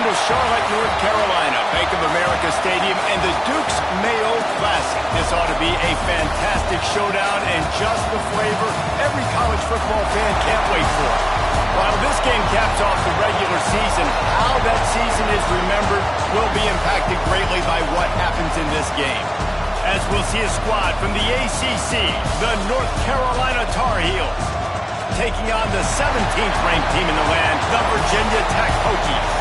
with Charlotte, North Carolina, Bank of America Stadium, and the Duke's Mayo Classic. This ought to be a fantastic showdown and just the flavor every college football fan can't wait for. While this game caps off the regular season, how that season is remembered will be impacted greatly by what happens in this game. As we'll see a squad from the ACC, the North Carolina Tar Heels, taking on the 17th ranked team in the land, the Virginia Tech Hokies.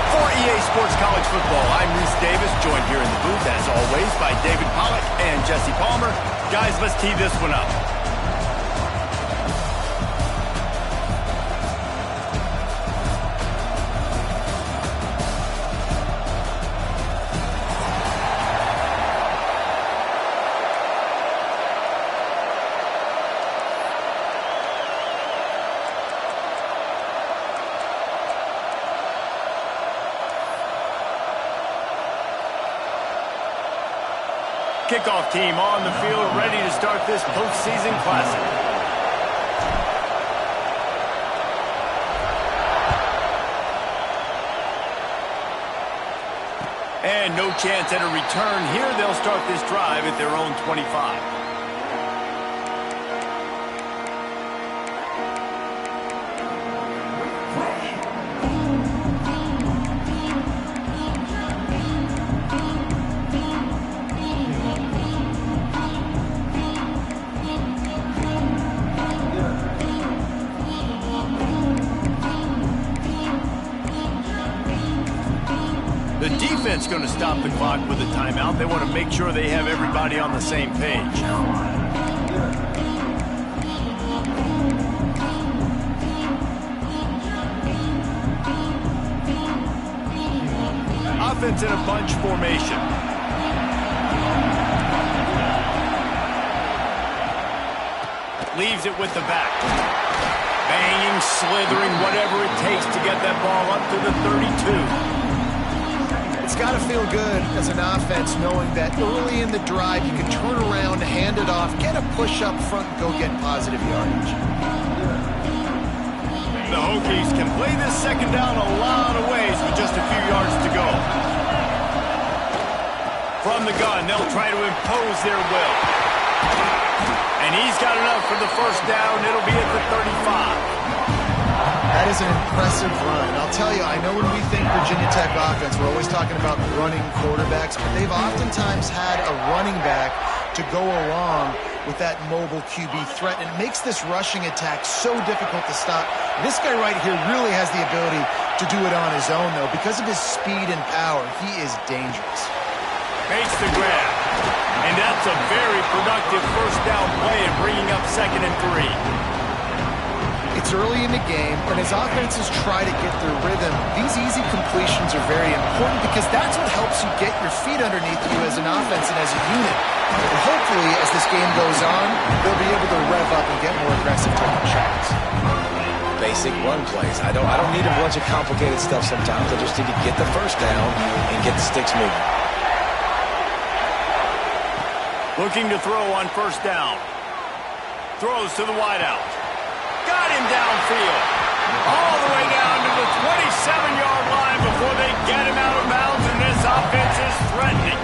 For EA Sports College Football, I'm Reese Davis, joined here in the booth, as always, by David Pollack and Jesse Palmer. Guys, let's tee this one up. Kickoff team on the field, ready to start this postseason classic. And no chance at a return here. They'll start this drive at their own 25. The defense going to stop the clock with a timeout. They want to make sure they have everybody on the same page. Offense in a bunch formation. Leaves it with the back. Banging, slithering, whatever it takes to get that ball up to the 32. It's got to feel good as an offense knowing that early in the drive you can turn around, hand it off, get a push up front, and go get positive yardage. The Hokies can play this second down a lot of ways with just a few yards to go. From the gun, they'll try to impose their will. And he's got enough for the first down. It'll be at the 35. That is an impressive run. And I'll tell you, I know when we think Virginia Tech offense, we're always talking about running quarterbacks, but they've oftentimes had a running back to go along with that mobile QB threat. And it makes this rushing attack so difficult to stop. This guy right here really has the ability to do it on his own, though. Because of his speed and power, he is dangerous. Makes the grab. And that's a very productive first down play and bringing up 2nd and 3. It's early in the game, and as offenses try to get their rhythm, these easy completions are very important because that's what helps you get your feet underneath you as an offense and as a unit. And hopefully, as this game goes on, they'll be able to rev up and get more aggressive taking shots. Basic run plays. I don't need a bunch of complicated stuff sometimes. I just need to get the first down and get the sticks moving. Looking to throw on first down. Throws to the wideout. Got him downfield. All the way down to the 27-yard line before they get him out of bounds, and this offense is threatening.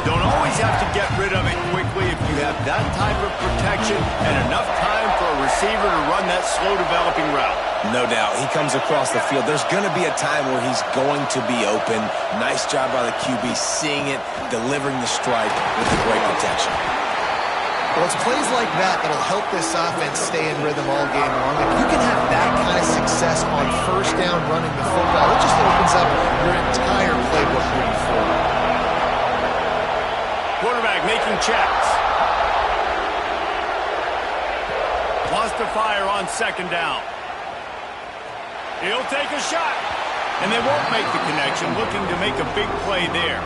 Don't always have to get rid of it quickly if you have that type of protection and enough time for a receiver to run that slow-developing route. No doubt. He comes across the field. There's going to be a time where he's going to be open. Nice job by the QB seeing it, delivering the strike with the great protection. Well, it's plays like that that'll help this offense stay in rhythm all game long. If you can have that kind of success on first down running the football, it just opens up your entire playbook moving forward. Quarterback making checks. Wants to fire on 2nd down. He'll take a shot. And they won't make the connection, looking to make a big play there.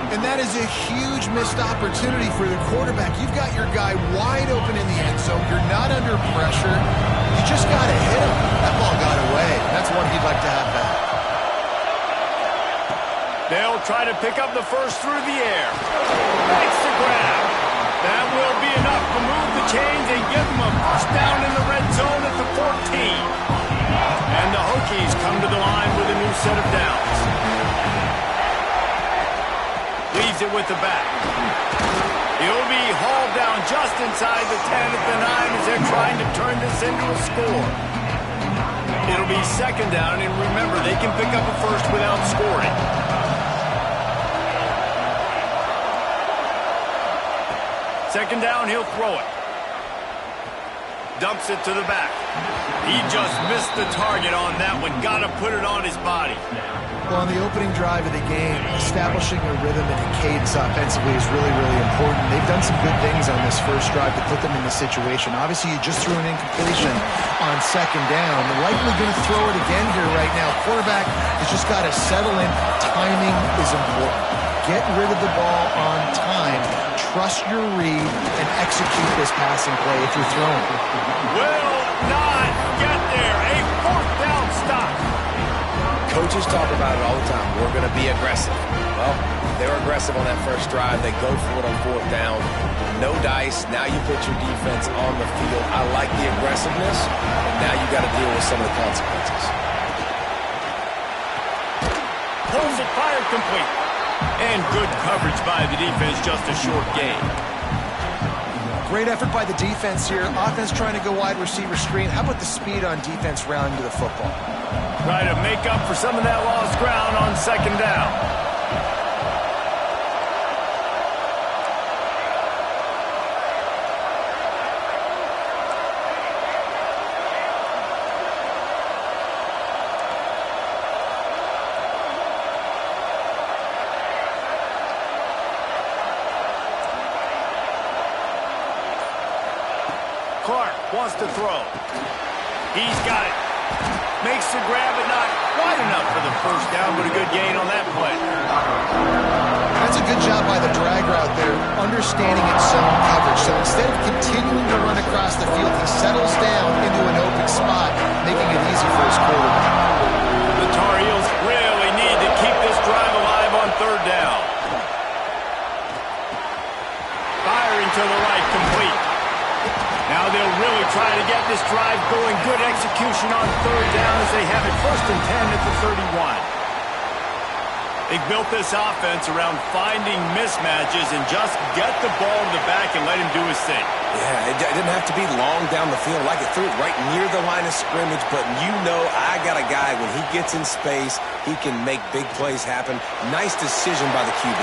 And that is a huge missed opportunity for the quarterback. You've got your guy wide open in the end zone. You're not under pressure. You just got to hit him. That ball got away. That's one he'd like to have back. They'll try to pick up the first through the air. Makes the grab. That will be enough to move the chains and give them a first down in the red zone at the 14. And the Hokies come to the line with a new set of downs. Leaves it with the back. He'll be hauled down just inside the 10 at the 9 as they're trying to turn this into a score. It'll be second down, and remember, they can pick up a first without scoring. Second down, he'll throw it. Dumps it to the back. He just missed the target on that one. Got to put it on his body. Well, on the opening drive of the game, establishing a rhythm and a cadence offensively is really, really important. They've done some good things on this first drive to put them in this situation. Obviously, you just threw an incompletion on second down. They're likely going to throw it again here right now. Quarterback has just got to settle in. Timing is important. Get rid of the ball on time. Trust your read and execute this passing play if you're throwing. Will not get there. A fourth down stop. Coaches talk about it all the time. We're going to be aggressive. Well, they're aggressive on that first drive. They go for it on fourth down. No dice. Now you put your defense on the field. I like the aggressiveness. Now you got to deal with some of the consequences. Pulls it, fired complete. And good coverage by the defense, just a short gain. Great effort by the defense here. Offense trying to go wide receiver screen. How about the speed on defense rounding to the football? Try to make up for some of that lost ground on second down. Clark wants to throw. He's got it. Makes the grab, but not quite enough for the first down, but a good gain on that play. That's a good job by the drag route there, understanding its zone coverage. So instead of continuing to run across the field, he settles down into an open spot, making it easy for his quarterback. The Tar Heels really need to keep this drive alive on third down. Firing to the right, complete. Now they'll really try to get this drive going. Good execution on third down as they have it first and 10 at the 31. They've built this offense around finding mismatches and just get the ball to the back and let him do his thing. Yeah, it didn't have to be long down the field. Like it threw it right near the line of scrimmage, but you know I got a guy, when he gets in space, he can make big plays happen. Nice decision by the QB.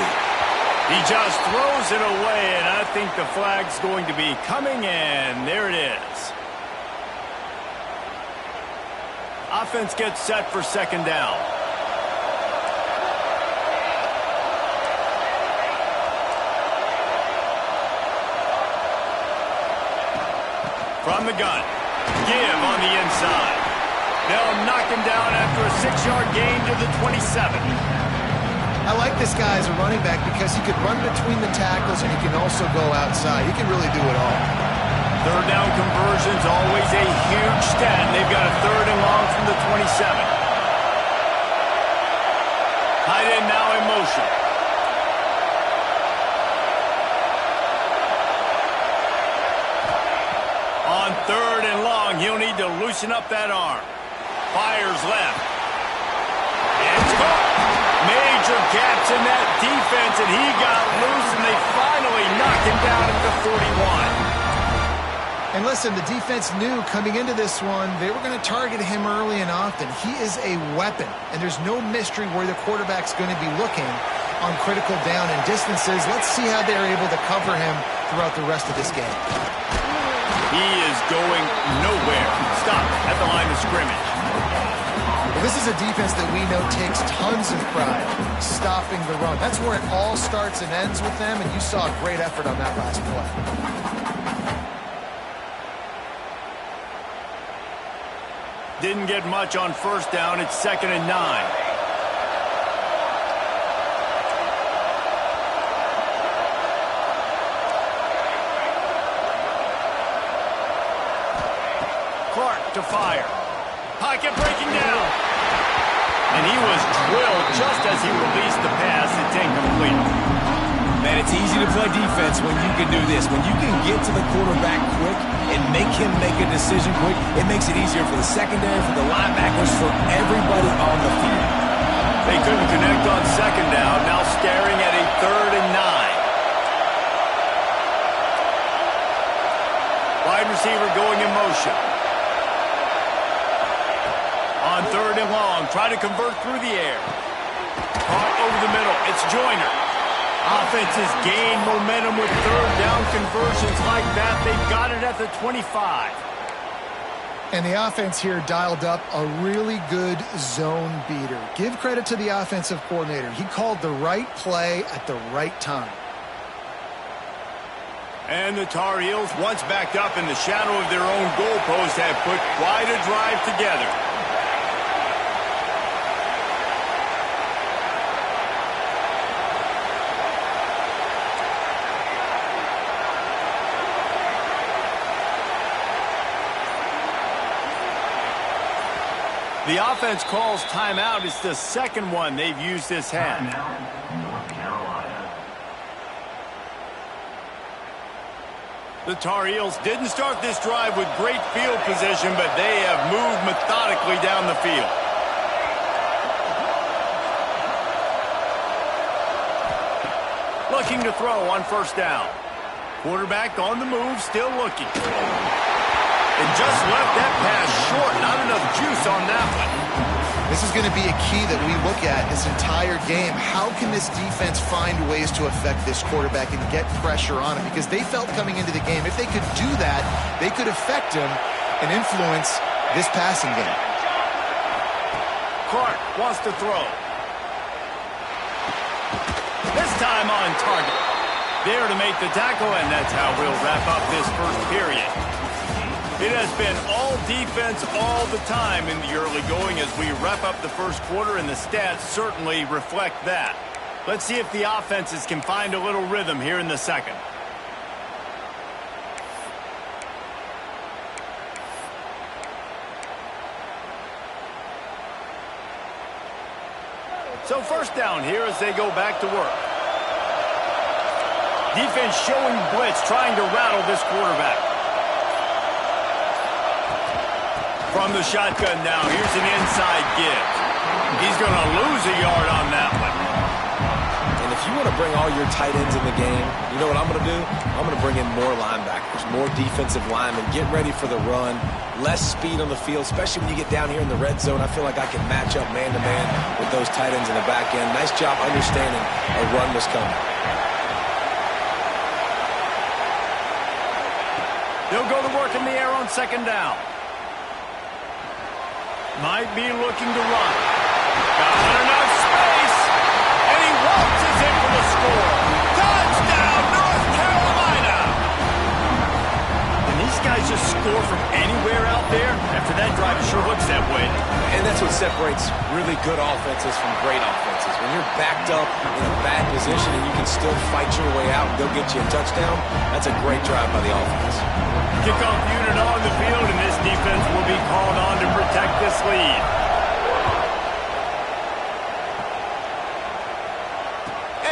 He just throws it away, and I think the flag's going to be coming, and there it is. Offense gets set for second down. From the gun. Give on the inside. They'll knock him down after a 6-yard gain to the 27. I like this guy as a running back because he could run between the tackles and he can also go outside. He can really do it all. Third down conversion's always a huge stat, and they've got a third and long from the 27. Tight end now in motion. On third and long, he'll need to loosen up that arm. Fires left. It's caught. Major gaps in that defense, and he got loose, and they finally knocked him down at the 41. And listen, the defense knew coming into this one, they were going to target him early and often. He is a weapon, and there's no mystery where the quarterback's going to be looking on critical down and distances. Let's see how they're able to cover him throughout the rest of this game. He is going nowhere. Stop at the line of scrimmage. Well, this is a defense that we know takes tons of pride stopping the run. That's where it all starts and ends with them, and you saw a great effort on that last play. Didn't get much on first down. It's second and 9. Clark to fire. Pocket breaking down. And he was drilled just as he released the pass. It's incomplete. Man, it's easy to play defense when you can do this. When you can get to the quarterback quick and make him make a decision quick, it makes it easier for the secondary, for the linebackers, for everybody on the field. They couldn't connect on second down. Now staring at a 3rd and 9. Wide receiver going in motion. On 3rd and long, try to convert through the air. Caught over the middle. It's Joyner. Offenses gain momentum with 3rd down conversions like that. They've got it at the 25. And the offense here dialed up a really good zone beater. Give credit to the offensive coordinator. He called the right play at the right time. And the Tar Heels, once backed up in the shadow of their own goalpost, have put quite a drive together. The offense calls timeout. It's the second one they've used this half. The Tar Heels didn't start this drive with great field position, but they have moved methodically down the field. Looking to throw on 1st down. Quarterback on the move, still looking. And just left that pass short. Not enough juice on that one. This is going to be a key that we look at this entire game. How can this defense find ways to affect this quarterback and get pressure on him? Because they felt coming into the game, if they could do that, they could affect him and influence this passing game. Clark wants to throw. This time on target. There to make the tackle, and that's how we'll wrap up this first period. It has been all defense all the time in the early going as we wrap up the first quarter, and the stats certainly reflect that. Let's see if the offenses can find a little rhythm here in the second. So 1st down here as they go back to work. Defense showing blitz, trying to rattle this quarterback. From the shotgun now, here's an inside give. He's going to lose a yard on that one. And if you want to bring all your tight ends in the game, you know what I'm going to do? I'm going to bring in more linebackers, more defensive linemen, get ready for the run, less speed on the field, especially when you get down here in the red zone. I feel like I can match up man-to-man with those tight ends in the back end. Nice job understanding a run was coming. They'll go to work in the air on 2nd down. Might be looking to run. Got enough space. And he waltzes in for the score. Touchdown, North Carolina. And these guys just score from anywhere out there. After that drive, it sure looks that way. And that's what separates really good offenses from great offenses. When you're backed up in a bad position and you can still fight your way out and go get you a touchdown, that's a great drive by the offense. Kickoff unit on the field, and this defense will be called on to protect this lead.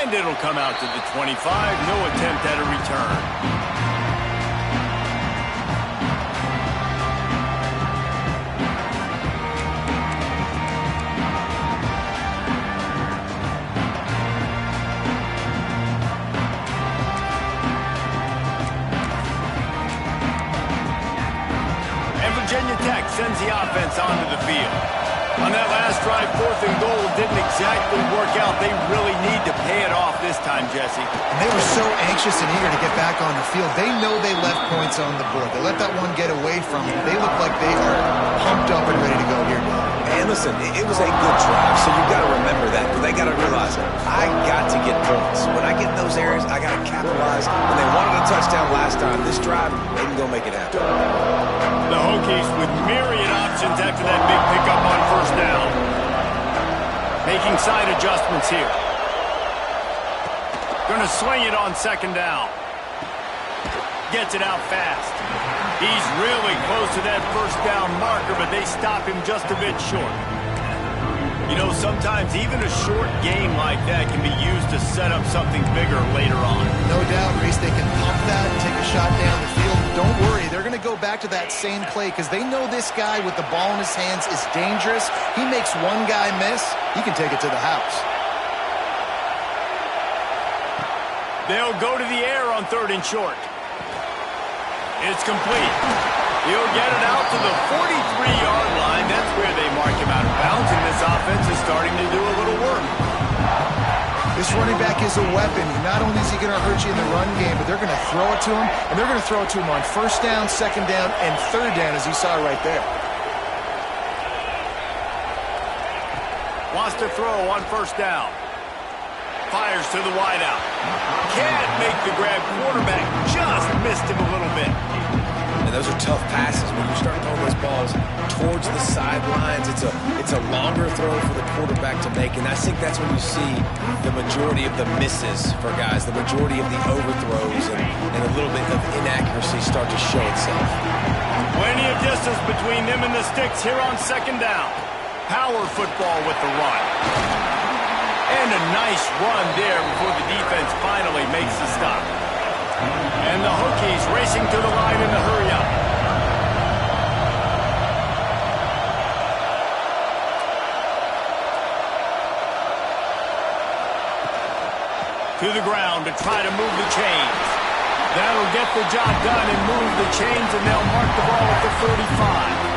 And it'll come out to the 25. No attempt at a return. Virginia Tech sends the offense onto the field. On that last drive, 4th and goal didn't exactly work out. They really need to pay it off this time, Jesse. And they were so anxious and eager to get back on the field. They know they left points on the board. They let that one get away from them. They look like they are pumped up and ready to go here. And listen, it was a good drive, so you've got to remember that. They got to realize it. I got to get points. When I get in those areas, I got to capitalize. When they wanted a touchdown last time, this drive, they can go make it happen. The Hokies with myriad options after that big pickup on 1st down. Making side adjustments here. Going to swing it on 2nd down. Gets it out fast. He's really close to that 1st down marker, but they stop him just a bit short. You know, sometimes even a short game like that can be used to set up something bigger later on. No doubt, Reese, they can pump that, take a shot down the field, don't worry. They're going to go back to that same play because they know this guy with the ball in his hands is dangerous. He makes one guy miss, he can take it to the house. They'll go to the air on 3rd and short. It's complete. He'll get it out to the 43-yard line. That's where they mark him out of bounds, and this offense is starting to do a little work. This running back is a weapon. Not only is he going to hurt you in the run game, but they're going to throw it to him, and they're going to throw it to him on 1st down, 2nd down, and 3rd down, as you saw right there. Wants to throw on 1st down. Fires to the wideout. Can't make the grab. Quarterback just missed him a little bit. And those are tough passes when you start throwing those balls towards the sidelines. It's a longer throw for the quarterback to make, and I think that's when you see the majority of the misses for guys, the majority of the overthrows, and a little bit of inaccuracy start to show itself. Plenty of distance between them and the sticks here on 2nd down. Power football with the run. And a nice run there before the defense finally makes the stop. And the Hokies racing to the line in the hurry-up. To the ground to try to move the chains. That'll get the job done and move the chains, and they'll mark the ball at the 35.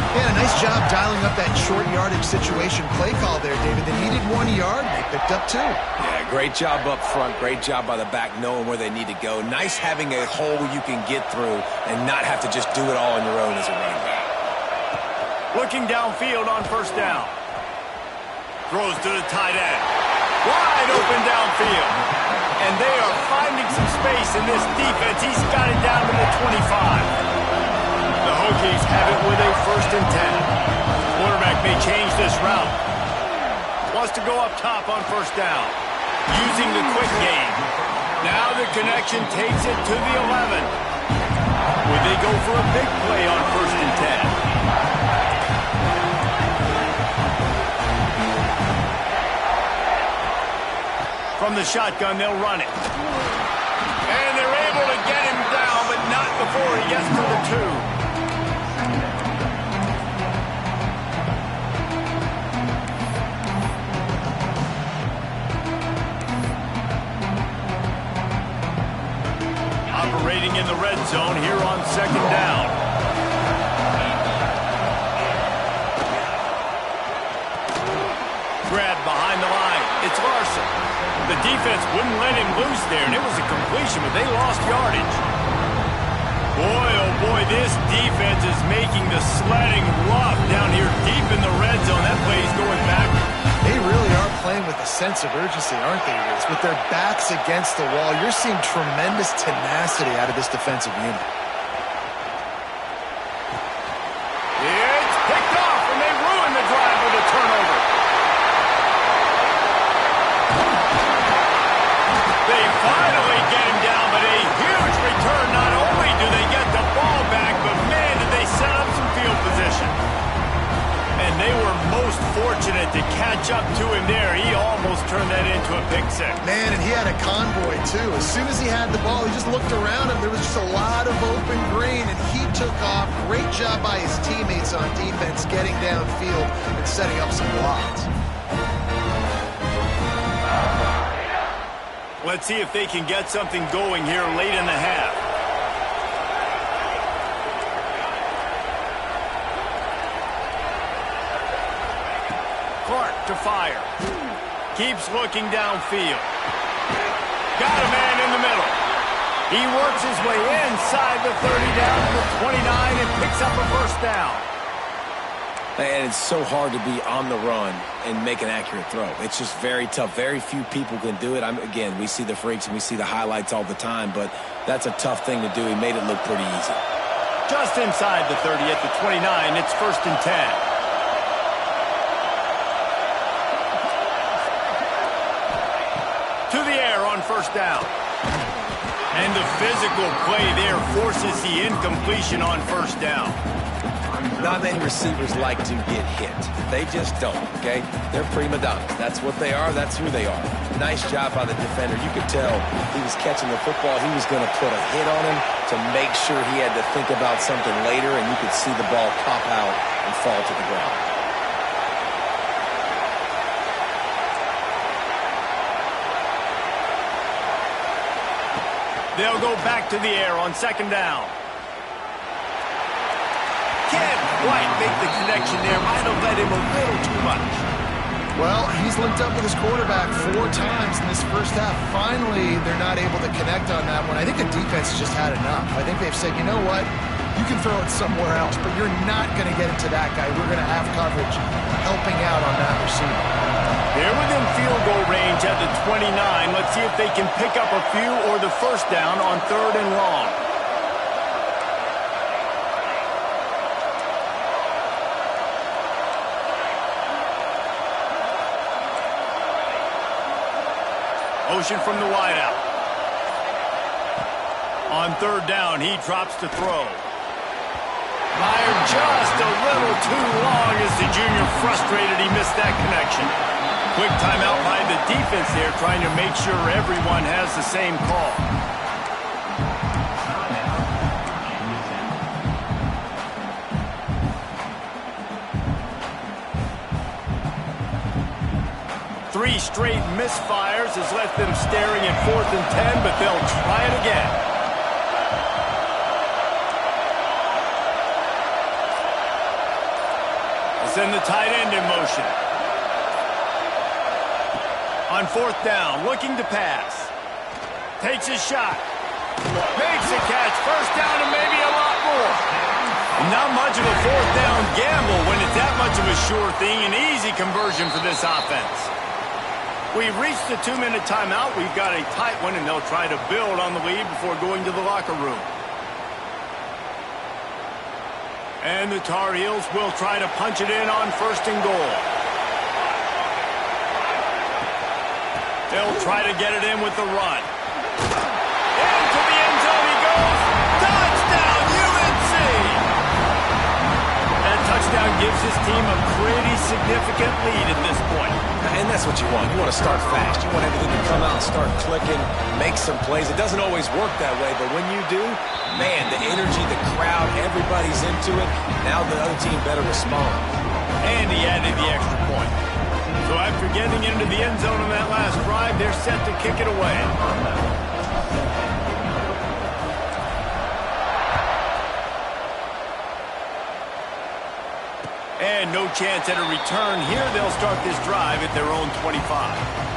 Yeah, nice job dialing up that short yardage situation play call there, David. They needed 1 yard, and they picked up 2. Yeah, great job up front. Great job by the back knowing where they need to go. Nice having a hole you can get through and not have to just do it all on your own as a running back. Looking downfield on 1st down. Throws to the tight end. Wide open downfield. And they are finding some space in this defense. He's got it down to the 25. The Hokies have it with a 1st and 10. Quarterback may change this route. Wants to go up top on 1st down. Using the quick game. Now the connection takes it to the 11. Would they go for a big play on 1st and 10? From the shotgun, they'll run it. And they're able to get him down, but not before he gets to the 2. Operating in the red zone here on 2nd down. Grab behind the line. It's Larson. The defense wouldn't let him loose there, and it was a completion, but they lost yardage. Boy, oh boy, this defense is making the sledding rough down here deep in the red zone. That play is going back. They really are playing with a sense of urgency, aren't they, Riz? With their backs against the wall, you're seeing tremendous tenacity out of this defensive unit. It's picked off, and they ruin the drive with a turnover. They finally get him down, but a huge return. Not only do they get the ball back, but man, did they set up some field position. And they were most fortunate to catch up to him there. He almost turned that into a pick six. Man, and he had a convoy, too. As soon as he had the ball, he just looked around him. There was just a lot of open green, and he took off. Great job by his teammates on defense getting downfield and setting up some blocks. Let's see if they can get something going here late in the half. Clark to fire. Keeps looking downfield. Got a man in the middle. He works his way inside the 30 down to the 29 and picks up a 1st down. And it's so hard to be on the run and make an accurate throw. It's just very tough. Very few people can do it. Again, we see the freaks and we see the highlights all the time, but that's a tough thing to do. He made it look pretty easy. Just inside the 30 at the 29, it's 1st and 10. To the air on 1st down. And the physical play there forces the incompletion on 1st down. Not many receivers like to get hit. They just don't, okay? They're prima donnas. That's what they are. That's who they are. Nice job by the defender. You could tell he was catching the football. He was going to put a hit on him to make sure he had to think about something later, and you could see the ball pop out and fall to the ground. They'll go back to the air on second down. Can't quite make the connection there. Might have led him a little too much. Well, he's linked up with his quarterback 4 times in this first half. Finally, they're not able to connect on that one. I think the defense just had enough. I think they've said, you know what? You can throw it somewhere else, but you're not going to get it to that guy. We're going to have coverage helping out on that receiver. They're within field goal range at the 29. Let's see if they can pick up a few or the first down on 3rd and long. Motion from the wideout. On 3rd down, he drops to throw. Fired just a little too long as the junior frustrated. He missed that connection. Quick timeout by the defense there, trying to make sure everyone has the same call. Three straight misfires has left them staring at 4th and 10, but they'll try it again. They'll send the tight end in motion. On 4th down, looking to pass. Takes a shot. Makes a catch. First down and maybe a lot more. Not much of a 4th down gamble when it's that much of a sure thing. An easy conversion for this offense. We've reached the 2-minute timeout. We've got a tight one, and they'll try to build on the lead before going to the locker room. And the Tar Heels will try to punch it in on 1st and goal. They'll try to get it in with the run. Into the end zone he goes. Touchdown, UNC! That touchdown gives his team a pretty significant lead at this point. And that's what you want. You want to start fast. You want everything to come out and start clicking, make some plays. It doesn't always work that way, but when you do, man, the energy, the crowd, everybody's into it. Now the other team better respond. And he added the extra point. So after getting into the end zone on that last drive, they're set to kick it away. And no chance at a return here. They'll start this drive at their own 25.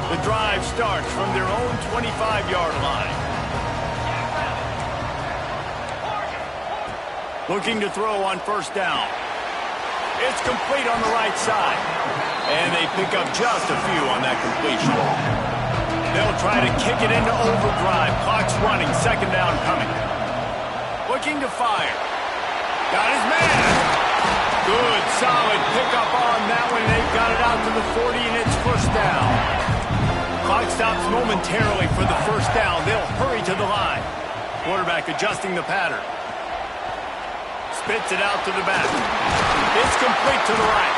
The drive starts from their own 25-yard line. Looking to throw on 1st down. It's complete on the right side. And they pick up just a few on that completion. They'll try to kick it into overdrive. Clock's running. 2nd down coming. Looking to fire. Got his man. Good, solid pickup on that one. They've got it out to the 40, and it's 1st down. Clock stops momentarily for the 1st down. They'll hurry to the line. Quarterback adjusting the pattern. Spits it out to the back. It's complete to the right.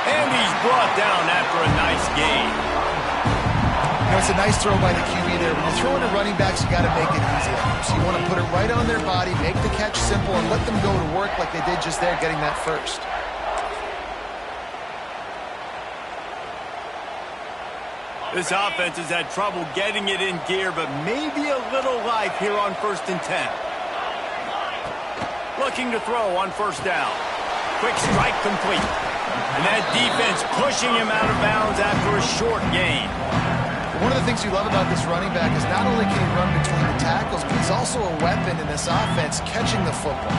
And he's brought down after a nice gain. You know, it's a nice throw by the QB there. When you're throwing to running backs, you got to make it easy on them. So you want to put it right on their body, make the catch simple, and let them go to work like they did just there, getting that first. This offense has had trouble getting it in gear, but maybe a little life here on 1st and 10. Looking to throw on 1st down. Quick strike complete. And that defense pushing him out of bounds after a short gain. One of the things you love about this running back is not only can he run between the tackles, but he's also a weapon in this offense catching the football.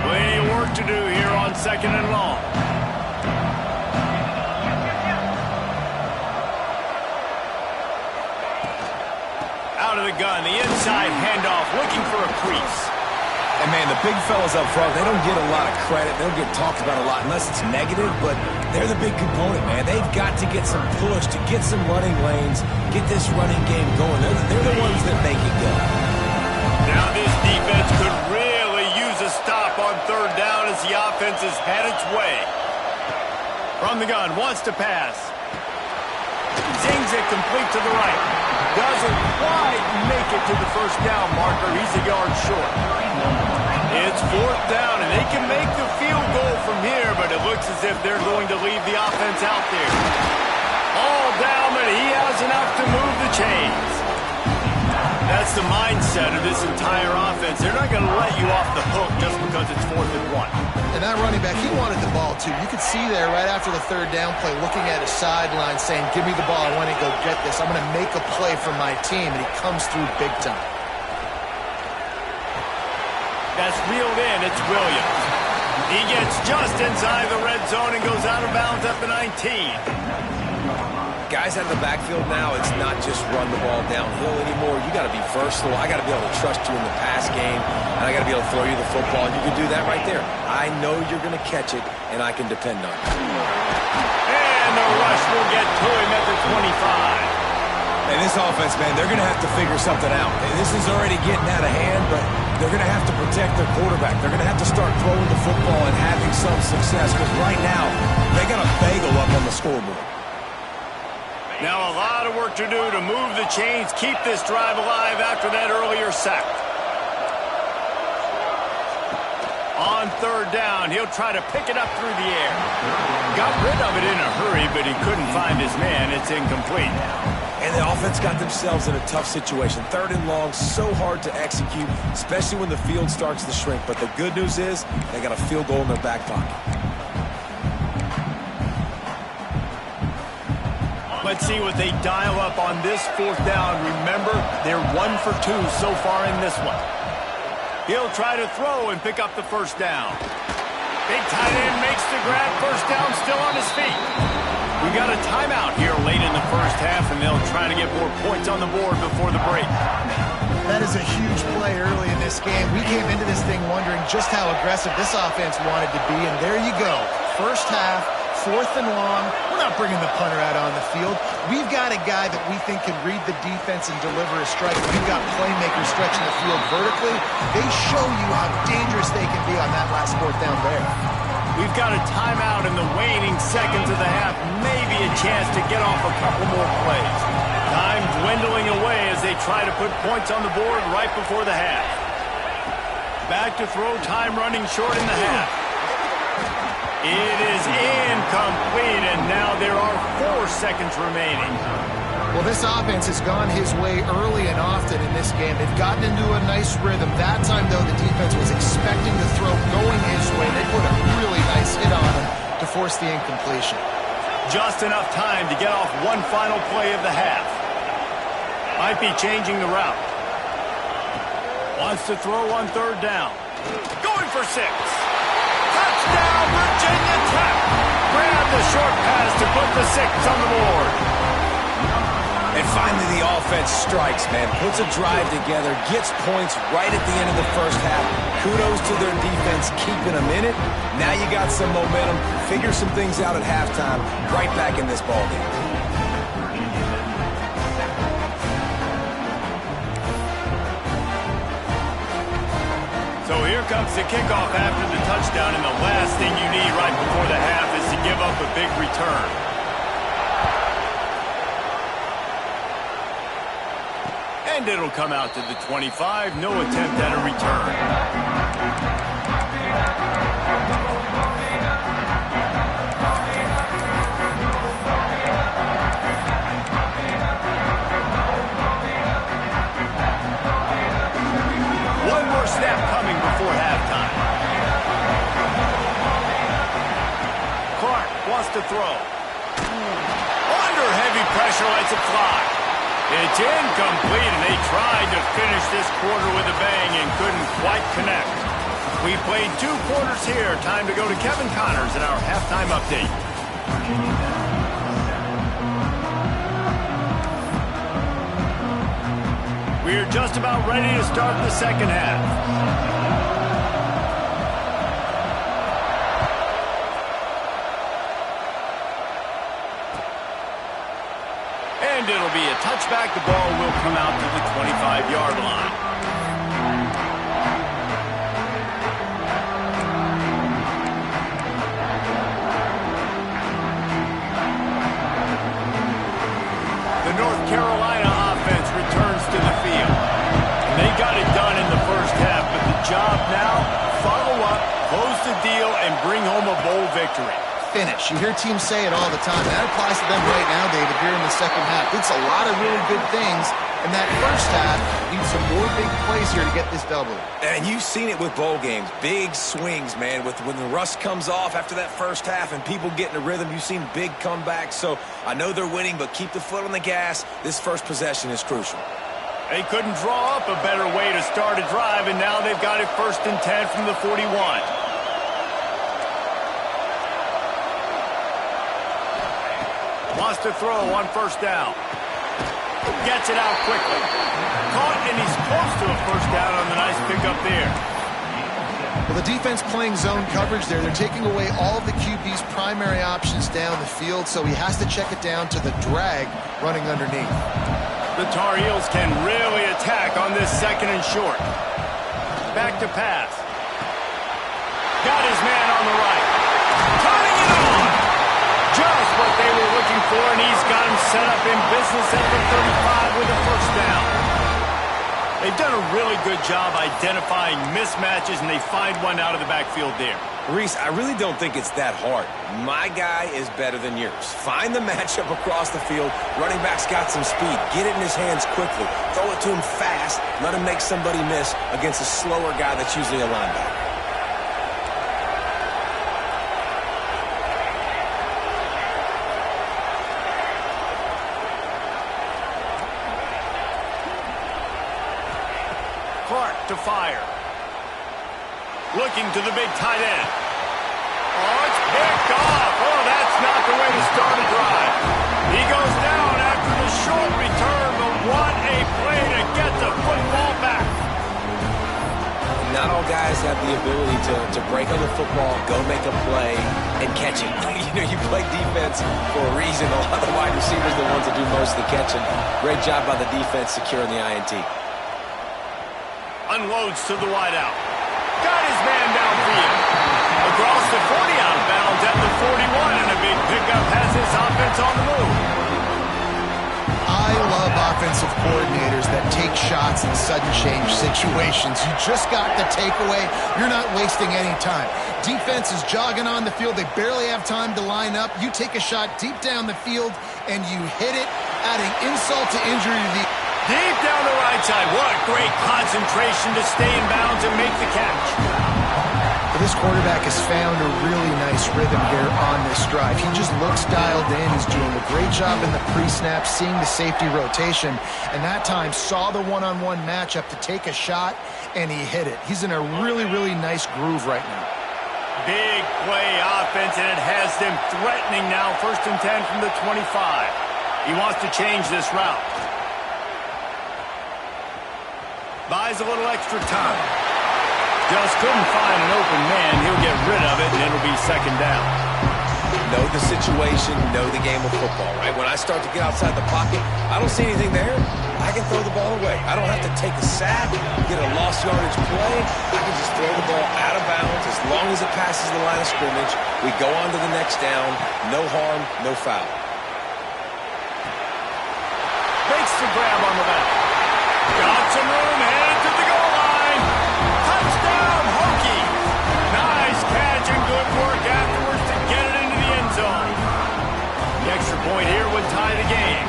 Plenty of work to do here on 2nd and long. Out of the gun, the inside handoff, looking for a crease. And, man, the big fellas up front, they don't get a lot of credit. They don't get talked about a lot unless it's negative, but they're the big component, man. They've got to get some push, to get some running lanes, get this running game going. They're the ones that make it go. Now this defense could really use a stop on third down as the offense has had its way. From the gun, wants to pass. Zings it complete to the right. Doesn't quite make it to the first down marker. He's a yard short. It's fourth down, and they can make the field goal from here, but it looks as if they're going to leave the offense out there. All down, but he has enough to move the chains. That's the mindset of this entire offense. They're not going to let you off the hook just because it's 4th and 1. And that running back, he wanted the ball, too. You could see there right after the third down play, looking at his sideline, saying, give me the ball. I want to go get this. I'm going to make a play for my team. And he comes through big time. That's reeled in. It's Williams. He gets just inside the red zone and goes out of bounds at the 19. Guys out of the backfield now, it's not just run the ball downhill anymore. You got to be versatile. I got to be able to trust you in the pass game, and I got to be able to throw you the football. And you can do that right there. I know you're going to catch it, and I can depend on it. And the rush will get to him at the 25. And this offense, man, they're going to have to figure something out. This is already getting out of hand, but they're going to have to protect their quarterback. They're going to have to start throwing the football and having some success, because right now, they got a bagel up on the scoreboard. Now a lot of work to do to move the chains, keep this drive alive after that earlier sack. On third down, he'll try to pick it up through the air. Got rid of it in a hurry, but he couldn't find his man. It's incomplete. And the offense got themselves in a tough situation. 3rd and long, so hard to execute, especially when the field starts to shrink. But the good news is they got a field goal in their back pocket. Let's see what they dial up on this 4th down. Remember, they're 1 for 2 so far in this one. He'll try to throw and pick up the first down. Big tight end makes the grab. First down, still on his feet. We got a timeout here late in the first half, and they'll try to get more points on the board before the break. That is a huge play early in this game. We came into this thing wondering just how aggressive this offense wanted to be, and there you go. First half, 4th and long. We're not bringing the punter out on the field. We've got a guy that we think can read the defense and deliver a strike. We've got playmakers stretching the field vertically. They show you how dangerous they can be on that last 4th down there. We've got a timeout in the waning seconds of the half. Maybe a chance to get off a couple more plays. Time dwindling away as they try to put points on the board right before the half. Back to throw, time running short in the half. It is incomplete, and now there are 4 seconds remaining. Well, this offense has gone his way early and often in this game. They've gotten into a nice rhythm. That time, though, the defense was expecting the throw going his way. They put a really nice hit on him to force the incompletion. Just enough time to get off one final play of the half. Might be changing the route. Wants to throw on third down. Going for 6. Touchdown, Virginia Tech. Grab the short pass to put the 6 on the board. And finally the offense strikes, man. Puts a drive together, gets points right at the end of the first half. Kudos to their defense keeping them in it. Now you got some momentum. Figure some things out at halftime. Right back in this ballgame. So here comes the kickoff after the touchdown, and the last thing you need right before the half is to give up a big return. And it'll come out to the 25. No attempt at a return. One more snap coming before halftime. Clark wants to throw. Under heavy pressure, lets it fly. It's incomplete, and they tried to finish this quarter with a bang and couldn't quite connect. We played 2 quarters here. Time to go to Kevin Connors in our halftime update. We're just about ready to start the second half. and it'll be a touchback. The ball will come out to the 25-yard line. The North Carolina offense returns to the field. And they got it done in the first half, but the job now, follow up, close the deal, and bring home a bowl victory. Finish. You hear teams say it all the time. That applies to them right now, David, here in the second half. It's a lot of really good things, and that first half needs some more big plays here to get this double. And you've seen it with bowl games. Big swings, man. When the rust comes off after that first half and people get in a rhythm, you've seen big comebacks. So I know they're winning, but keep the foot on the gas. This first possession is crucial. They couldn't draw up a better way to start a drive, and now they've got it 1st and 10 from the 41. Wants to throw on 1st down. Gets it out quickly. Caught, and he's close to a 1st down on the nice pickup there. Well, the defense playing zone coverage there. They're taking away all of the QB's primary options down the field, so he has to check it down to the drag running underneath. The Tar Heels can really attack on this 2nd and short. Back to pass. Got his man on the right. Turning it on. Just what they were looking for, and he's got him set up in business at the 35 with a 1st down. They've done a really good job identifying mismatches, and they find one out of the backfield there. Reese, I really don't think it's that hard. My guy is better than yours. Find the matchup across the field. Running back's got some speed. Get it in his hands quickly. Throw it to him fast. Let him make somebody miss against a slower guy that's usually a linebacker. To fire. Looking to the big tight end. Oh, it's picked off. Oh, that's not the way to start a drive. He goes down after the short return, but what a play to get the football back. Not all guys have the ability to break on the football, go make a play, and catch it. You play defense for a reason. A lot of the wide receivers are the ones that do most of the catching. Great job by the defense securing the INT. Unloads to the wideout. Got his man downfield. Across the 40, out of bounds at the 41, and a big pickup has his offense on the move. I love offensive coordinators that take shots in sudden change situations. You just got the takeaway. You're not wasting any time. Defense is jogging on the field. They barely have time to line up. You take a shot deep down the field, and you hit it, adding insult to injury to the... Deep down the right side. What great concentration to stay in bounds and make the catch. This quarterback has found a really nice rhythm here on this drive. He just looks dialed in. He's doing a great job in the pre-snap, seeing the safety rotation, and that time saw the one-on-one matchup to take a shot, and he hit it. He's in a really, really nice groove right now. Big play offense, and it has them threatening now. 1st and 10 from the 25. He wants to change this route. Buys a little extra time. Just couldn't find an open man. He'll get rid of it, and it'll be 2nd down. Know the situation, know the game of football, right? When I start to get outside the pocket, I don't see anything there. I can throw the ball away. I don't have to take a sack, get a lost yardage play. I can just throw the ball out of bounds as long as it passes the line of scrimmage. We go on to the next down. No harm, no foul. Makes the grab on the back. Got some room, headed to the goal line. Touchdown, Hokies. Nice catch and good work afterwards to get it into the end zone. The extra point here would tie the game.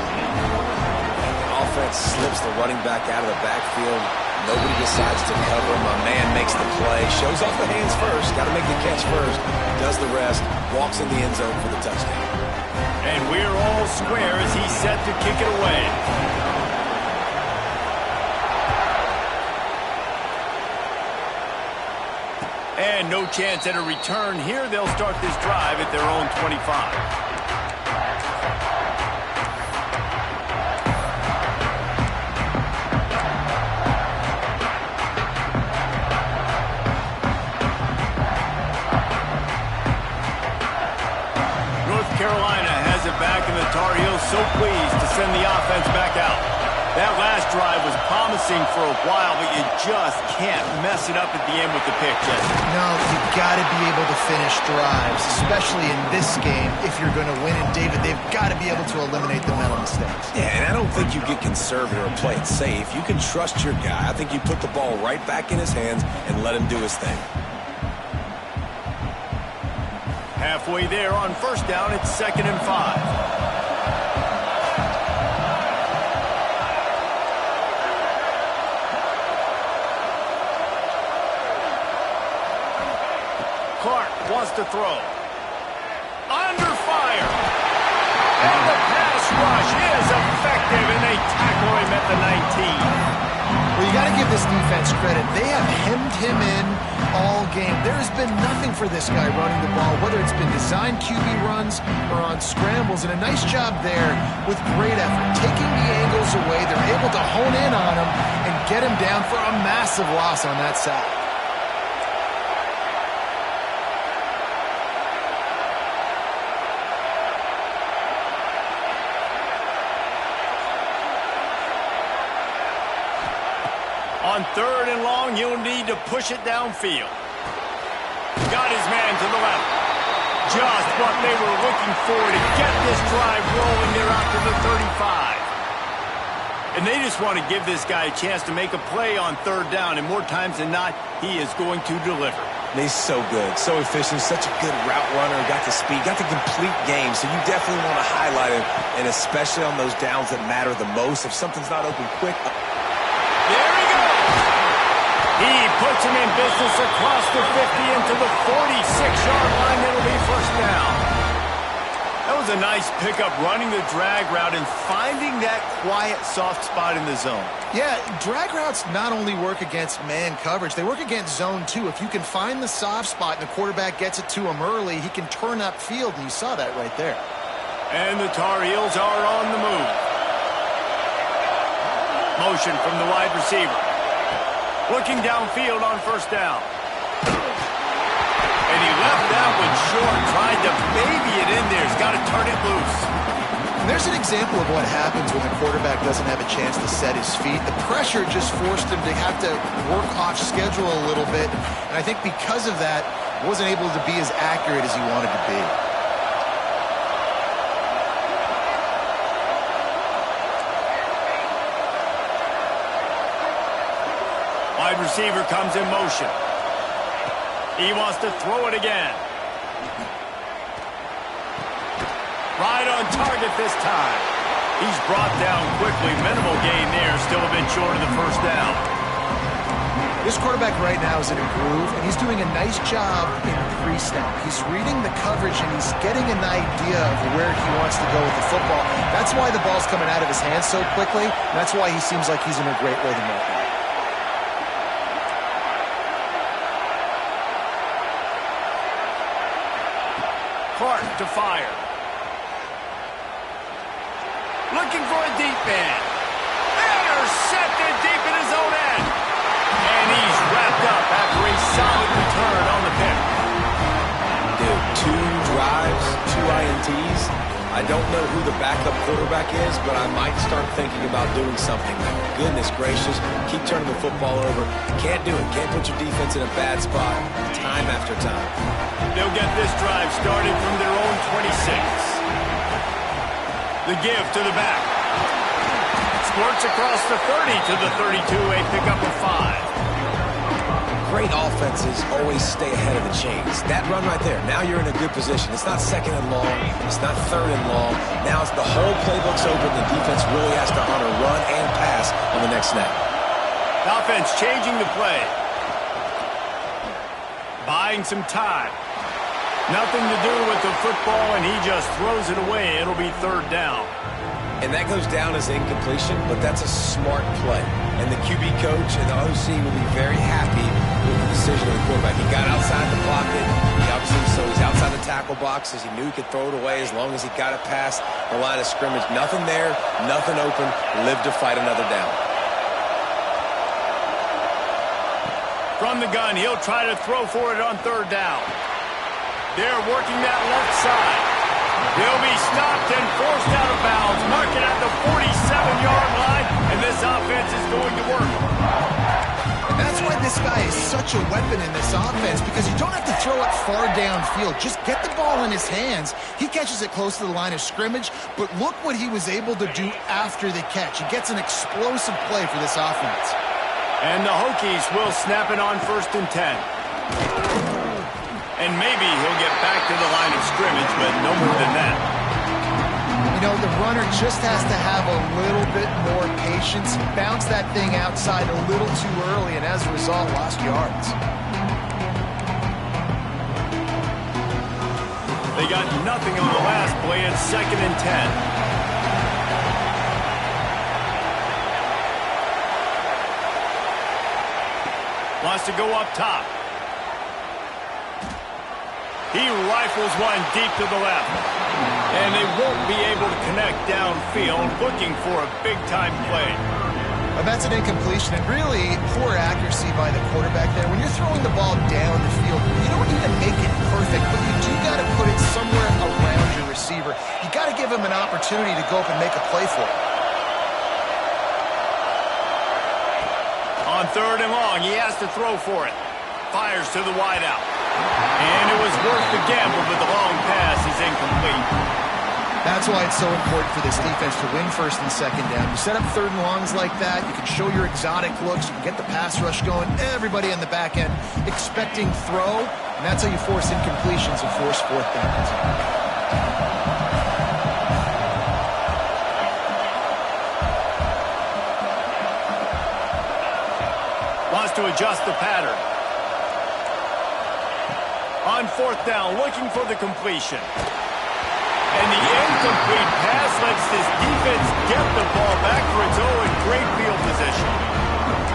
Offense slips the running back out of the backfield. Nobody decides to cover. My man makes the play. Shows off the hands first. Got to make the catch first. Does the rest. Walks in the end zone for the touchdown. And we're all square as he's set to kick it away. And no chance at a return here. They'll start this drive at their own 25. Carolina has it back, and the Tar Heels so pleased to send the offense back out. That last drive was promising for a while, but you just can't mess it up at the end with the pick, Jesse. No, you've got to be able to finish drives, especially in this game if you're going to win. And, David, they've got to be able to eliminate the mental mistakes. Yeah, and I don't think you get conservative or play it safe. You can trust your guy. I think you put the ball right back in his hands and let him do his thing. Halfway there on first down, it's 2nd and 5. Clark wants to throw. Under fire. And the pass rush is effective, and they tackle him at the 19. Well, you got to give this defense credit. They have hemmed him in all game. There has been nothing for this guy running the ball, whether it's been designed QB runs or on scrambles, and a nice job there with great effort. Taking the angles away, they're able to hone in on him and get him down for a massive loss on that side. On 3rd and long, you'll need to push it downfield. Got his man to the left. Just what they were looking for to get this drive rolling. They're out to the 35. And they just want to give this guy a chance to make a play on 3rd down, and more times than not, he is going to deliver. And he's so good, so efficient, such a good route runner, got the speed, got the complete game, so you definitely want to highlight him, and especially on those downs that matter the most. If something's not open quick. There he goes. He puts him in business across the 50 into the 46-yard line. It'll be first down. That was a nice pickup, running the drag route and finding that quiet, soft spot in the zone. Yeah, drag routes not only work against man coverage, they work against zone too. If you can find the soft spot and the quarterback gets it to him early, he can turn upfield, and you saw that right there. And the Tar Heels are on the move. Motion from the wide receiver. Looking downfield on first down. And he left that one short, tried to baby it in there. He's got to turn it loose. And there's an example of what happens when the quarterback doesn't have a chance to set his feet. The pressure just forced him to have to work off schedule a little bit. And I think because of that, wasn't able to be as accurate as he wanted to be. Wide receiver comes in motion. He wants to throw it again. Right on target this time. He's brought down quickly. Minimal gain there. Still a bit short of the first down. This quarterback right now is in a groove, and he's doing a nice job in pre-snap. He's reading the coverage, and he's getting an idea of where he wants to go with the football. That's why the ball's coming out of his hands so quickly, and that's why he seems like he's in a great rhythm right now. Clark to fire. Looking for a deep man. Intercepted deep in his own end. And he's wrapped up after a solid return on the pick. Dude, 2 drives, 2 INTs. I don't know who the backup quarterback is, but I might start thinking about doing something. Goodness gracious, keep turning the football over. Can't do it. Can't put your defense in a bad spot time after time. They'll get this drive started from their own 26. The give to the back. Squirts across the 30 to the 32, a pickup of 5. Great offenses always stay ahead of the chains. That run right there, now you're in a good position. It's not 2nd and long. It's not 3rd and long. Now it's the whole playbook's open. The defense really has to honor run and pass on the next snap. The offense changing the play. Buying some time. Nothing to do with the football, and he just throws it away. It'll be 3rd down. And that goes down as incompletion, but that's a smart play. And the QB coach and the OC will be very happy with the decision of the quarterback. He got outside the pocket. He obviously, so he's outside the tackle box as he knew he could throw it away as long as he got it past the line of scrimmage. Nothing there, nothing open. Live to fight another down. From the gun, he'll try to throw for it on 3rd down. They're working that left side. He'll be stopped and forced out of bounds. Mark it at the 47-yard line, and this offense is going to work. And that's why this guy is such a weapon in this offense, because you don't have to throw it far downfield. Just get the ball in his hands. He catches it close to the line of scrimmage, but look what he was able to do after the catch. He gets an explosive play for this offense. And the Hokies will snap it on 1st and 10. And maybe he'll get back to the line of scrimmage, but no more than that. You know, the runner just has to have a little bit more patience, bounce that thing outside a little too early, and as a result, lost yards. They got nothing on the last play. It's 2nd and 10. Wants to go up top. He rifles one deep to the left. And they won't be able to connect downfield, looking for a big-time play. Well, that's an incompletion, and really poor accuracy by the quarterback there. When you're throwing the ball down the field, you don't need to make it perfect, but you do got to put it somewhere around your receiver. You got to give him an opportunity to go up and make a play for it. On 3rd and long, he has to throw for it. Fires to the wideout. And it was worth the gamble, but the long pass is incomplete. That's why it's so important for this defense to win 1st and 2nd down. You set up 3rd and longs like that, you can show your exotic looks, you can get the pass rush going, everybody on the back end expecting throw, and that's how you force incompletions and force 4th downs. Wants to adjust the pattern. On 4th down, looking for the completion. And the incomplete pass lets this defense get the ball back for its own great field position.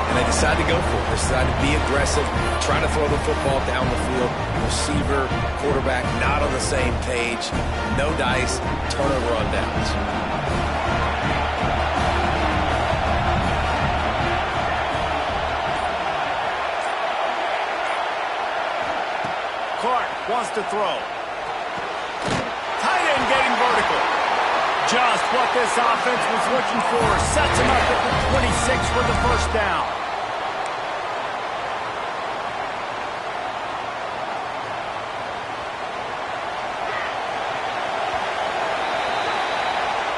And they decide to go for it. They decide to be aggressive, try to throw the football down the field. Receiver, quarterback, not on the same page. No dice, turnover on downs. Clark wants to throw. Tight end getting vertical. Just what this offense was looking for. Sets him up at the 26 for the 1st down.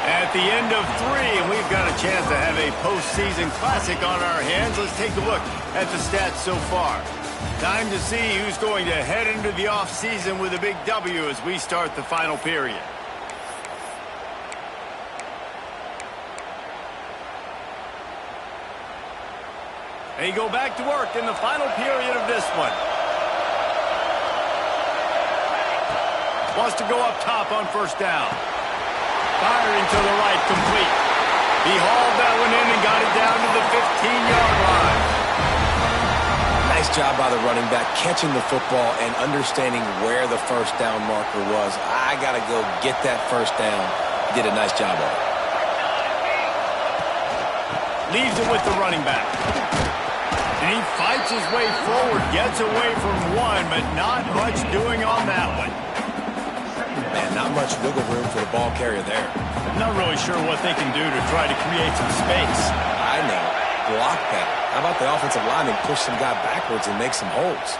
At the end of 3, and we've got a chance to have a postseason classic on our hands. Let's take a look at the stats so far. Time to see who's going to head into the offseason with a big W as we start the final period. They go back to work in the final period of this one. Wants to go up top on 1st down. Firing to the right, complete. He hauled that one in and got it down to the 15-yard line. Nice job by the running back, catching the football and understanding where the 1st down marker was. I got to go get that 1st down. He did a nice job of it. Leaves it with the running back. And he fights his way forward, gets away from one, but not much doing on that one. Man, not much wiggle room for the ball carrier there. Not really sure what they can do to try to create some space. I know. Block that. How about the offensive lineman push some guy backwards and make some holes?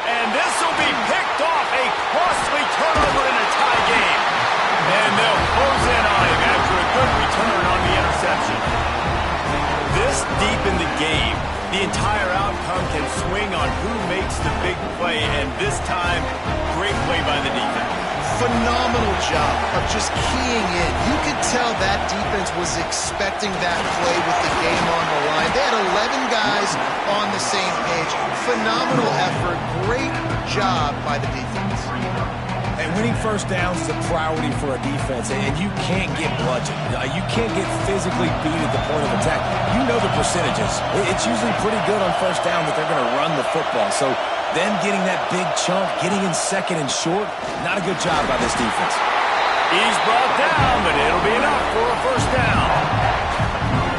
And this will be picked off. A costly turnover in a tie game. And they'll close in on him after a good return on the interception. This deep in the game, the entire outcome can swing on who makes the big play. And this time, great play by the defense. Phenomenal job of just keying in. You could tell that defense was expecting that play with the game on the line. They had 11 guys on the same page. Phenomenal effort. Great job by the defense. And winning 1st downs is a priority for a defense, and you can't get bludgeoned. You can't get physically beat at the point of attack. You know the percentages. It's usually pretty good on 1st down that they're going to run the football. So them getting that big chunk, getting in 2nd and short, not a good job by this defense. He's brought down, but it'll be enough for a 1st down.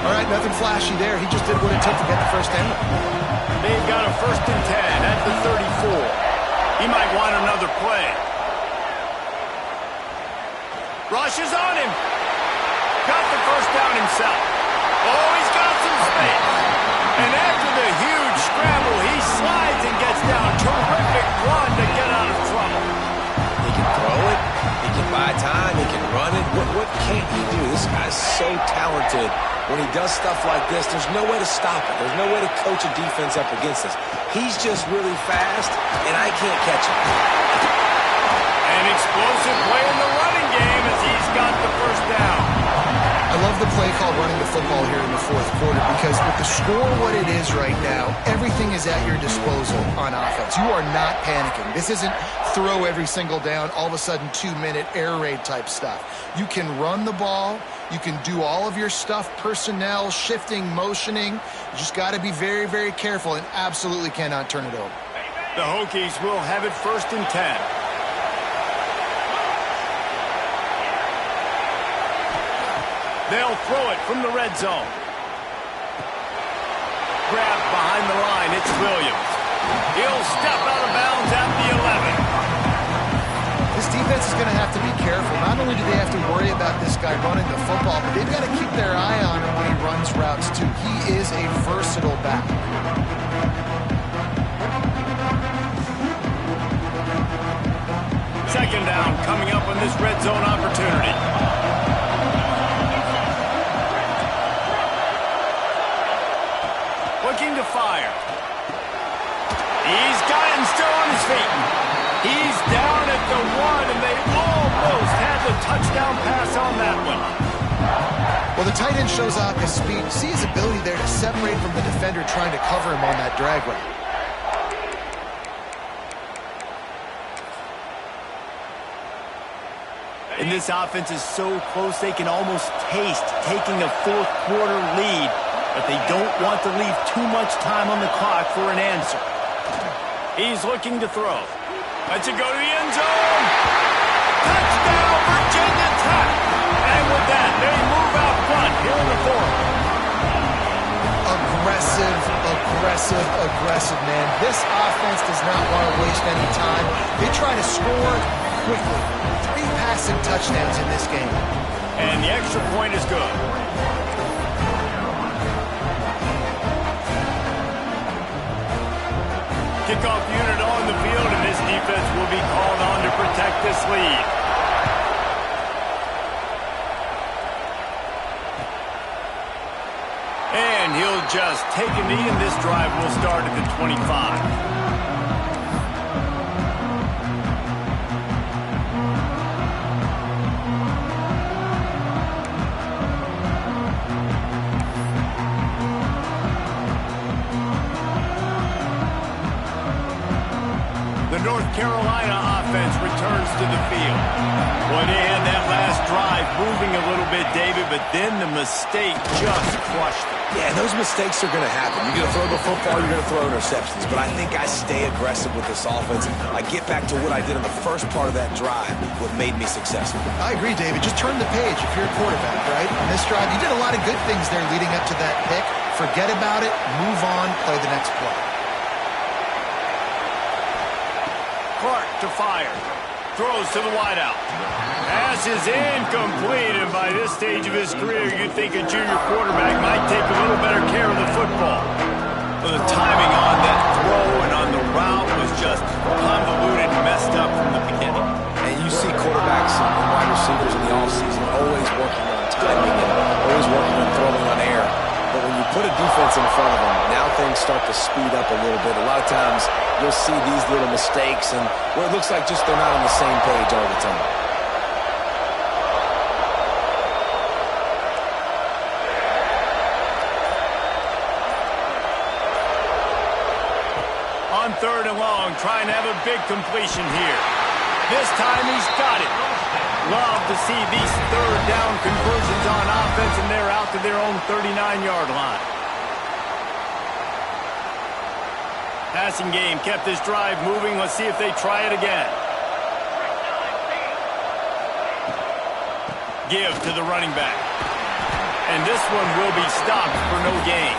All right, nothing flashy there. He just did what it took to get the 1st down. They've got a 1st and 10 at the 34. He might want another play. Rushes on him. Got the first down himself. Oh, he's got some space. And after the huge scramble, he slides and gets down. Terrific run to get out of trouble. He can throw it. He can buy time. He can run it. What can't he do? This guy's so talented. When he does stuff like this, there's no way to stop it. There's no way to coach a defense up against this. He's just really fast, and I can't catch him. An explosive play in the running game as he's got the first down. I love the play called running the football here in the fourth quarter because with the score what it is right now, everything is at your disposal on offense. You are not panicking. This isn't throw every single down, all of a sudden 2-minute air raid type stuff. You can run the ball. You can do all of your stuff, personnel, shifting, motioning. You just got to be very, very careful and absolutely cannot turn it over. The Hokies will have it 1st and 10. They'll throw it from the red zone. Grabbed behind the line, it's Williams. He'll step out of bounds at the 11. This defense is going to have to be careful. Not only do they have to worry about this guy running the football, but they've got to keep their eye on him when he runs routes too. He is a versatile back. Second down coming up on this red zone opportunity. Looking to fire. He's got him still on his feet. He's down at the 1, and they almost had the touchdown pass on that one. Well, the tight end shows off his speed. You see his ability there to separate from the defender trying to cover him on that drag route. And this offense is so close they can almost taste taking a fourth quarter lead. But they don't want to leave too much time on the clock for an answer. He's looking to throw. Lets it go to the end zone. Touchdown, Virginia Tech. And with that, they move out front here in the fourth. Aggressive, man. This offense does not want to waste any time. They try to score quickly. 3 passing touchdowns in this game. And the extra point is good. Kickoff unit on the field, and this defense will be called on to protect this lead. And he'll just take a knee, and this drive will start at the 25. North Carolina offense returns to the field. Well, they had that last drive moving a little bit, David, but then the mistake just crushed them. Yeah, those mistakes are going to happen. You're going to throw the football, you're going to throw interceptions. But I think I stay aggressive with this offense. I get back to what I did in the first part of that drive, what made me successful. I agree, David. Just turn the page if you're a quarterback, right? On this drive, you did a lot of good things there leading up to that pick. Forget about it, move on, play the next play. Clark to fire. Throws to the wideout. Pass is incomplete, and by this stage of his career, you'd think a junior quarterback might take a little better care of the football. But the timing on that throw and on the route was just convoluted and messed up from the beginning. And you see quarterbacks and wide receivers in the offseason always working on timing and always working on throwing on air. But when you put a defense in front of them, now things start to speed up a little bit. A lot of times you'll see these little mistakes and where it looks like just they're not on the same page all the time. On 3rd and long, trying to have a big completion here. This time he's got it. Love to see these 3rd down conversions on offense, and they're out to their own 39-yard line. Passing game kept this drive moving. Let's see if they try it again. Give to the running back. And this one will be stopped for no gain.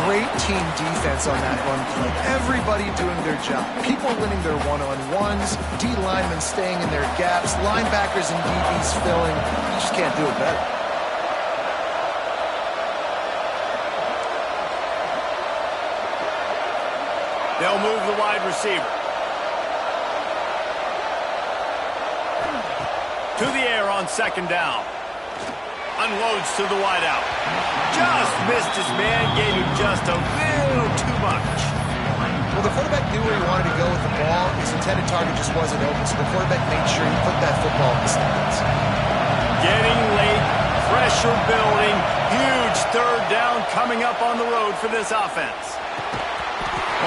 great team defense on that run play. Everybody doing their job. People winning their one-on-ones, D linemen staying in their gaps, linebackers and DBs filling. You just can't do it better. They'll move the wide receiver. To the air on second down. Unloads to the wideout. Just missed his man, gave him just a little too much. Well, the quarterback knew where he wanted to go with the ball. His intended target just wasn't open, so the quarterback made sure he put that football in the stands. Getting late, pressure building, huge third down coming up on the road for this offense.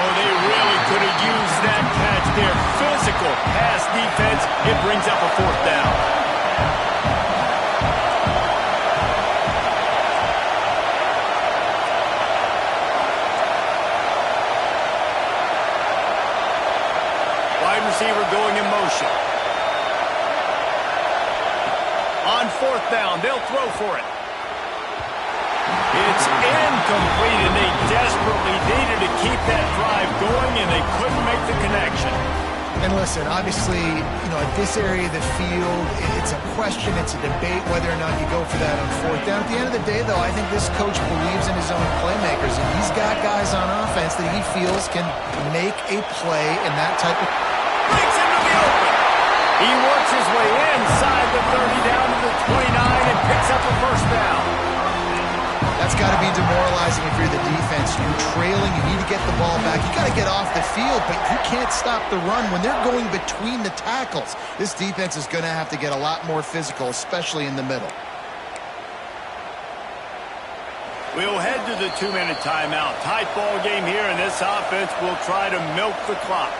Oh, they really could have used that catch there. Physical pass defense. It brings up a fourth down. Wide receiver going in motion. On fourth down, they'll throw for it. It's incomplete, and they desperately needed to keep that drive going, and they couldn't make the connection. And listen, obviously, at this area of the field, it's a question, it's a debate whether or not you go for that on fourth down. At the end of the day, though, I think this coach believes in his own playmakers, and he's got guys on offense that he feels can make a play in that type of... Breaks into the open. He works his way inside the 30 down to the 29 and picks up a first down. That's got to be demoralizing if you're the defense. You're trailing, you need to get the ball back. You got to get off the field, but you can't stop the run when they're going between the tackles. This defense is going to have to get a lot more physical, especially in the middle. We'll head to the 2-minute timeout. Tight ball game here, and this offense will try to milk the clock.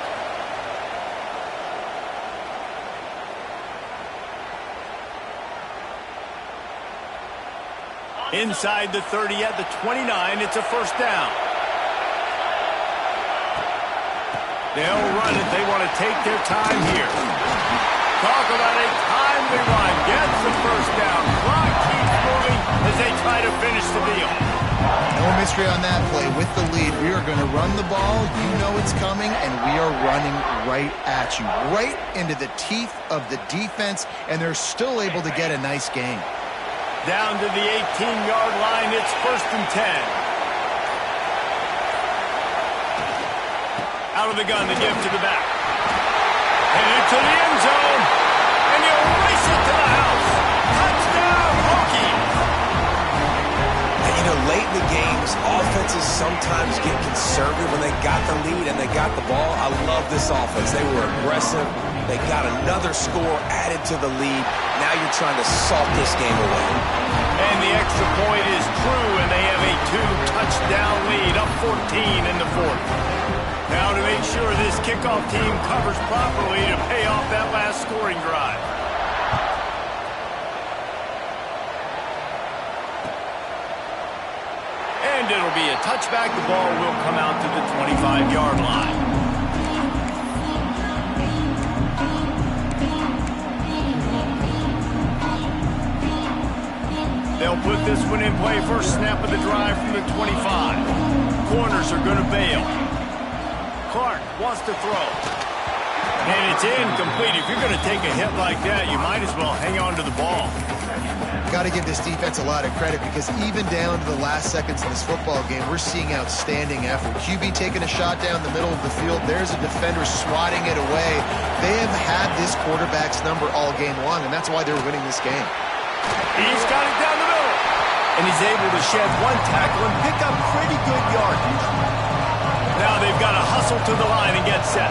Inside the 30 at the 29, it's a first down. They'll run it. They want to take their time here. Talk about a timely run. Gets the first down. Clock keeps moving as they try to finish the deal. No mystery on that play. With the lead, we are going to run the ball. You know it's coming, and we are running right at you. Right into the teeth of the defense, and they're still able to get a nice gain. Down to the 18-yard line, it's 1st and 10. Out of the gun, the give to the back. And into the end zone. And he'll race it to the house. Touchdown, Hokies. And late in the games, offenses sometimes get conservative when they got the lead and they got the ball. I love this offense. They were aggressive. They got another score added to the lead. Now you're trying to salt this game away. And the extra point is true, and they have a 2-touchdown lead, up 14 in the fourth. Now to make sure this kickoff team covers properly to pay off that last scoring drive. And it'll be a touchback. The ball will come out to the 25-yard line. They'll put this one in play. First snap of the drive from the 25. Corners are going to bail. Clark wants to throw. And it's incomplete. If you're going to take a hit like that, you might as well hang on to the ball. Got to give this defense a lot of credit because even down to the last seconds of this football game, we're seeing outstanding effort. QB taking a shot down the middle of the field. There's a defender swatting it away. They have had this quarterback's number all game long, and that's why they're winning this game. He's got it down the middle. And he's able to shed one tackle and pick up pretty good yardage. Now they've got to hustle to the line and get set.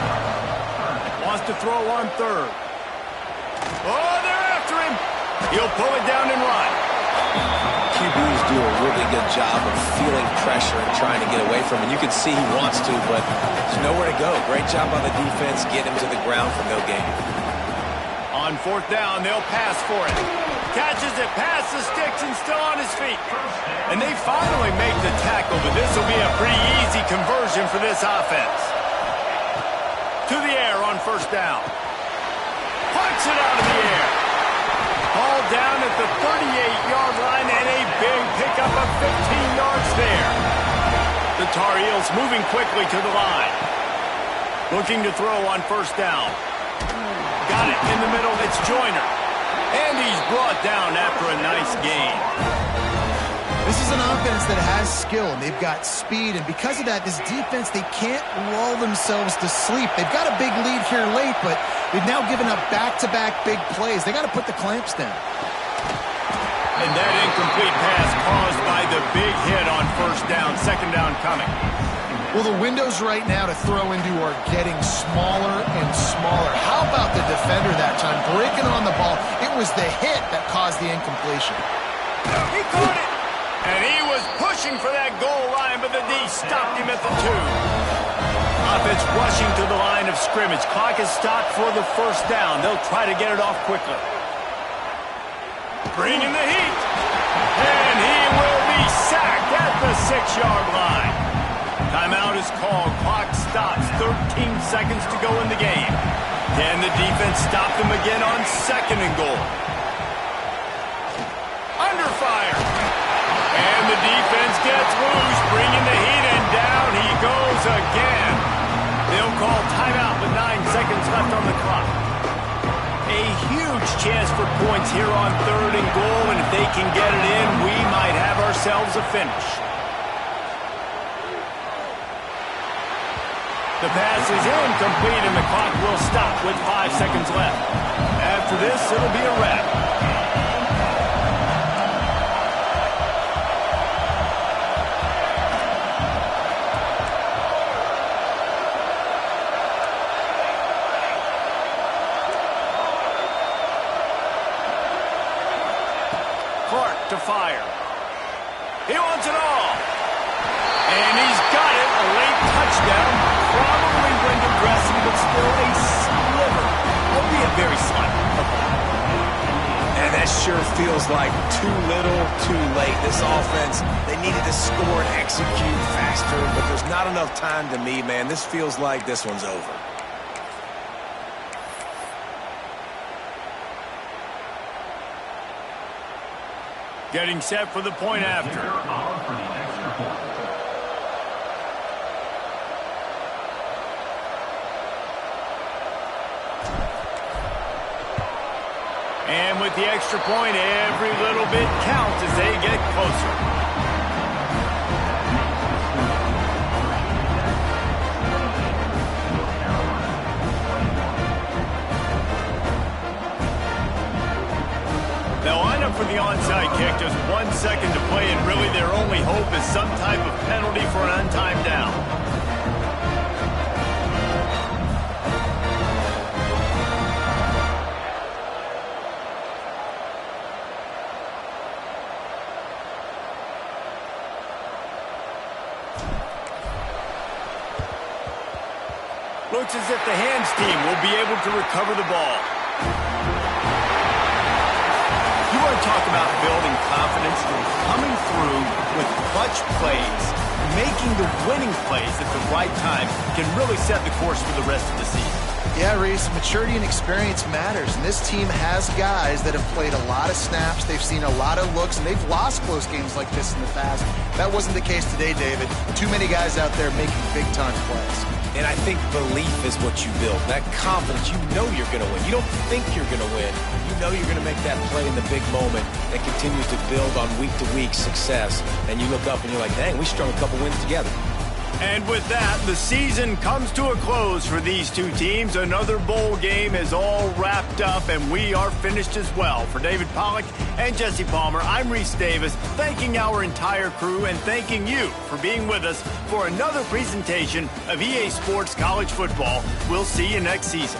Wants to throw on third. Oh, they're after him. He'll pull it down and run. QBs do a really good job of feeling pressure and trying to get away from it. You can see he wants to, but there's nowhere to go. Great job by the defense. Get him to the ground for no gain. On fourth down, they'll pass for it. Catches it past the sticks and still on his feet. And they finally make the tackle, but this will be a pretty easy conversion for this offense. To the air on first down. Punts it out of the air. Ball down at the 38-yard line and a big pickup of 15 yards there. The the Tar Heels moving quickly to the line. Looking to throw on first down. Got it in the middle. It's Joyner. And he's brought down after a nice gain. This is an offense that has skill, and they've got speed, and because of that, this defense, they can't lull themselves to sleep. They've got a big lead here late, but they've now given up back-to-back big plays. They got to put the clamps down. And that incomplete pass caused by the big hit on first down. Second down coming. Well, the windows right now to throw into are getting smaller and smaller. How about the defender that time breaking on the ball? It was the hit that caused the incompletion. He caught it! And he was pushing for that goal line, but the D stopped him at the 2. Offense rushing to the line of scrimmage. Clock is stopped for the first down. They'll try to get it off quickly. Bringing the heat. And he will be sacked at the 6-yard line. Timeout is called. Clock stops. 13 seconds to go in the game. Can the defense stop them again on second and goal? Under fire. And the defense gets loose, bringing the heat, and down he goes again. They'll call timeout with 9 seconds left on the clock. A huge chance for points here on third and goal, and if they can get it in, we might have ourselves a finish. The pass is incomplete, and the clock will stop with 5 seconds left. After this, it'll be a wrap. To fire. He wants it all. And he's got it. A late touchdown. Probably window dressing, but still a sliver. Albeit very slight. And that sure feels like too little, too late. This offense, they needed to score and execute faster, but there's not enough time to me, man. This feels like this one's over. Getting set for the point after. And with the extra point, every little bit counts as they get closer. They'll line up for the onside kick. Just 1 second to play, and really their only hope is some type of penalty for an untimed down. Looks as if the hands team will be able to recover the ball. You want to talk about building confidence, coming through with clutch plays, making the winning plays at the right time can really set the course for the rest of the season. Yeah, Reese, maturity and experience matters, and this team has guys that have played a lot of snaps, they've seen a lot of looks, and they've lost close games like this in the past. That wasn't the case today, David. Too many guys out there making big-time plays. And I think belief is what you build. That confidence, you know you're going to win. You don't think you're going to win. You know you're going to make that play in the big moment that continues to build on week-to-week success. And you look up and you're like, dang, we strung a couple wins together. And with that, the season comes to a close for these two teams. Another bowl game is all wrapped up, and we are finished as well. For David Pollack and Jesse Palmer, I'm Reese Davis, thanking our entire crew and thanking you for being with us for another presentation of EA Sports College Football. We'll see you next season.